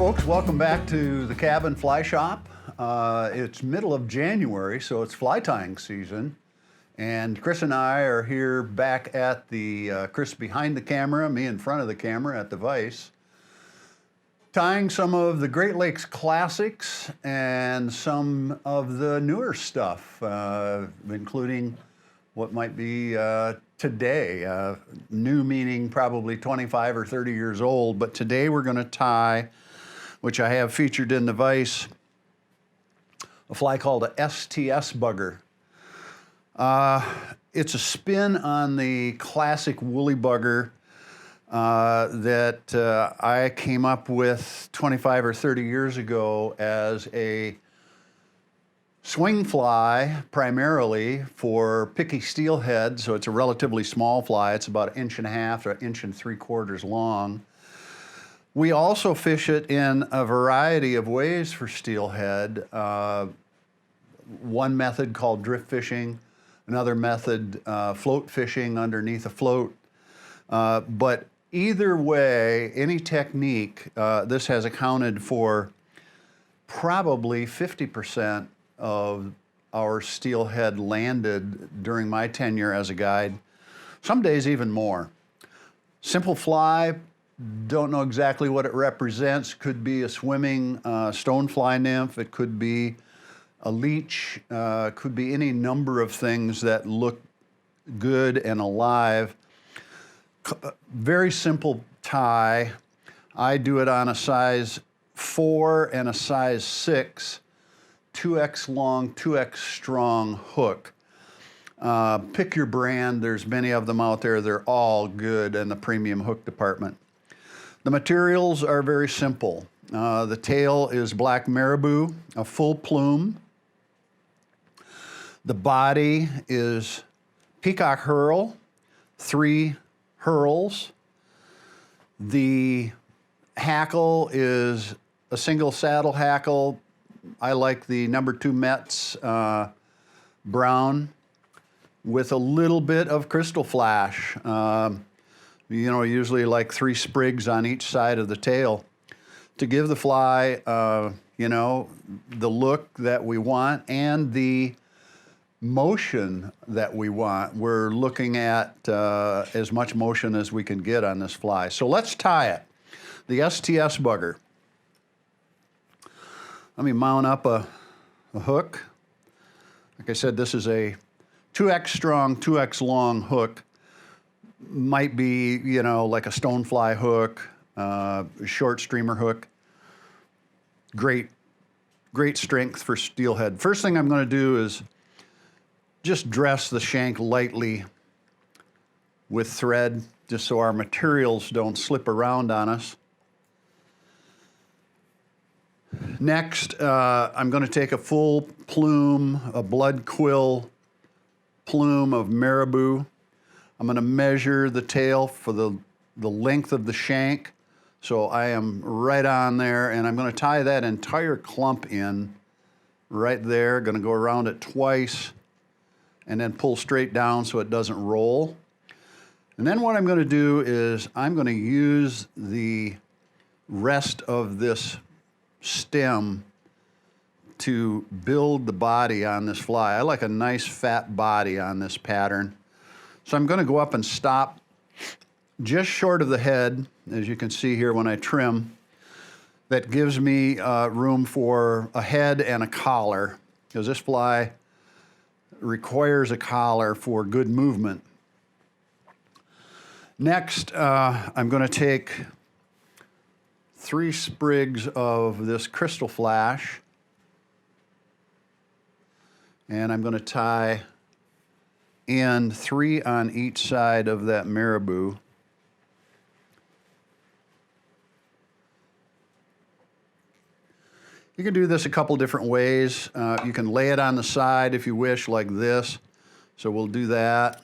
folks, welcome back to the Cabin Fly Shop. It's middle of January, so it's fly tying season. And Chris and I are here back at the, Chris behind the camera, me in front of the camera at the vise, tying some of the Great Lakes classics and some of the newer stuff, including what might be today. New meaning probably 25 or 30 years old, but today we're going to tie, which I have featured in the vise, a fly called a STS Bugger. It's a spin on the classic woolly bugger that I came up with 25 or 30 years ago as a swing fly primarily for picky steelhead, so it's a relatively small fly. It's about 1.5 to 1.75 inches long. We also fish it in a variety of ways for steelhead. One method called drift fishing, another method float fishing underneath a float. But either way, any technique, this has accounted for probably 50% of our steelhead landed during my tenure as a guide. Some days even more. Simple fly, don't know exactly what it represents. Could be a swimming stonefly nymph. It could be a leech. Could be any number of things that look good and alive. Very simple tie. I do it on a size 4 and a size 6, 2X long, 2X strong hook. Pick your brand. There's many of them out there. They're all good in the premium hook department. The materials are very simple. The tail is black marabou, a full plume. The body is peacock herl, 3 herls. The hackle is a single saddle hackle. I like the number 2 Metz brown with a little bit of crystal flash. You know, usually like 3 sprigs on each side of the tail to give the fly, you know, the look that we want and the motion that we want. We're looking at as much motion as we can get on this fly. So let's tie it. The STS Bugger. Let me mount up a hook. Like I said, this is a 2X strong, 2X long hook. Might be, you know, like a stonefly hook, a short streamer hook. Great strength for steelhead. First thing I'm going to do is just dress the shank lightly with thread, just so our materials don't slip around on us. Next, I'm going to take a full plume, a blood quill plume of marabou. I'm going to measure the tail for the length of the shank. So I am right on there, and I'm going to tie that entire clump in right there. Going to go around it twice and then pull straight down so it doesn't roll. And then what I'm going to do is I'm going to use the rest of this stem to build the body on this fly. I like a nice fat body on this pattern. So I'm going to go up and stop just short of the head, as you can see here when I trim. That gives me room for a head and a collar, because this fly requires a collar for good movement. Next, I'm going to take 3 sprigs of this crystal flash, and I'm going to tie in 3 on each side of that marabou. You can do this a couple different ways. You can lay it on the side if you wish, like this. So we'll do that.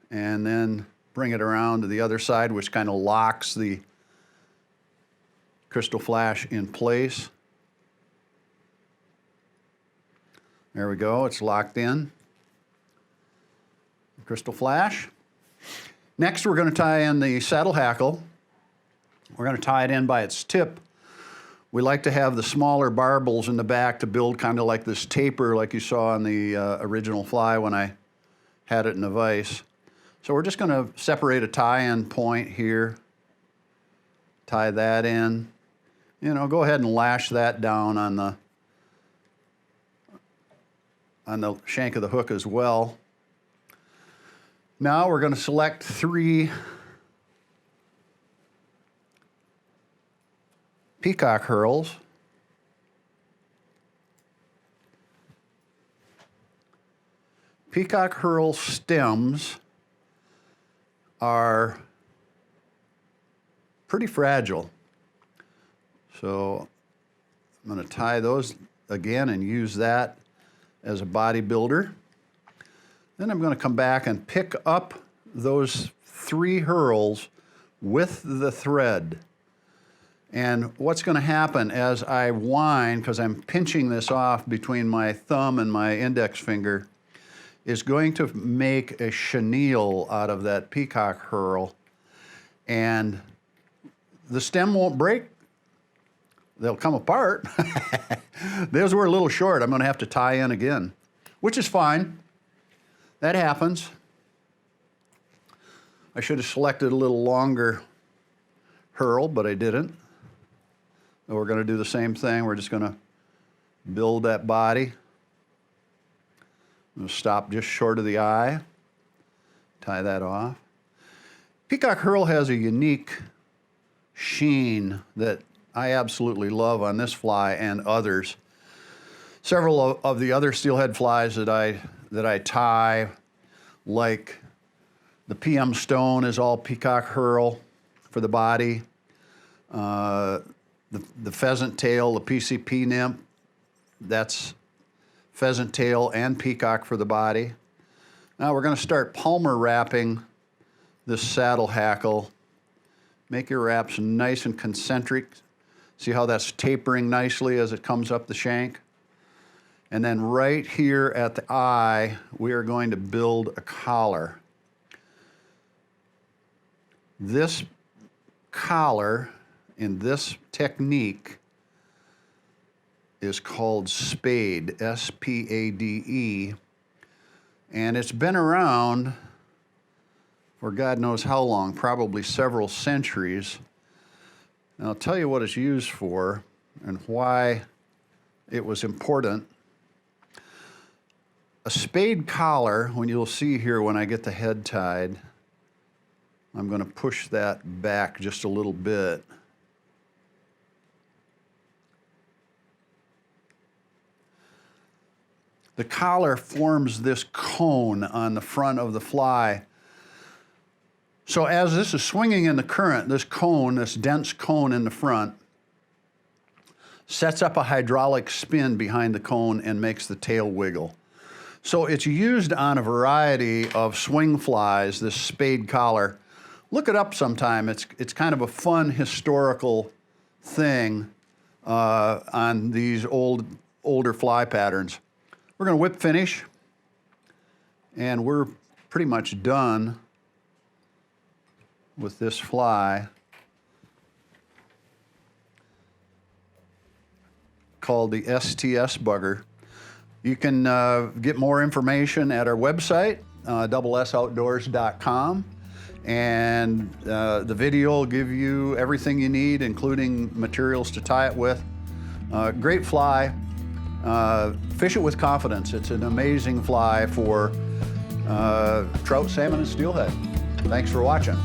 And then bring it around to the other side, which kind of locks the crystal flash in place. There we go, it's locked in. Crystal flash. Next, we're going to tie in the saddle hackle. We're going to tie it in by its tip. We like to have the smaller barbels in the back to build kind of like this taper like you saw on the original fly when I had it in the vise. So we're just going to separate a tie-in point here, tie that in. You know, go ahead and lash that down on the shank of the hook as well. Now we're going to select 3 peacock herls. Peacock herl stems are pretty fragile. So I'm going to tie those again and use that as a body builder. Then I'm going to come back and pick up those 3 herls with the thread. And what's going to happen as I wind, because I'm pinching this off between my thumb and my index finger, is going to make a chenille out of that peacock herl. And the stem won't break. They'll come apart. Those were a little short. I'm going to have to tie in again, which is fine. That happens. I should have selected a little longer herl, but I didn't. So we're going to do the same thing. We're just going to build that body. I'm going to stop just short of the eye. Tie that off. Peacock herl has a unique sheen that I absolutely love on this fly and others. Several of the other steelhead flies that I tie, like the PM Stone is all peacock herl for the body. The pheasant tail, the PCP nymph, that's pheasant tail and peacock for the body. Now we're going to start Palmer wrapping this saddle hackle. Make your wraps nice and concentric. See how that's tapering nicely as it comes up the shank? And then right here at the eye, we are going to build a collar. This collar in this technique is called spade, S-P-A-D-E, and it's been around for God knows how long, probably several centuries. And I'll tell you what it's used for and why it was important. A spade collar, when you'll see here when I get the head tied, I'm going to push that back just a little bit. The collar forms this cone on the front of the fly. So as this is swinging in the current, this cone, this dense cone in the front, sets up a hydraulic spin behind the cone and makes the tail wiggle. So it's used on a variety of swing flies, this spade collar. Look it up sometime. It's kind of a fun historical thing on these older fly patterns. We're going to whip finish, and we're pretty much done with this fly called the STS Bugger. You can get more information at our website, SSOutdoors.com, and the video will give you everything you need, including materials to tie it with. Great fly. Fish it with confidence. It's an amazing fly for trout, salmon, and steelhead. Thanks for watching.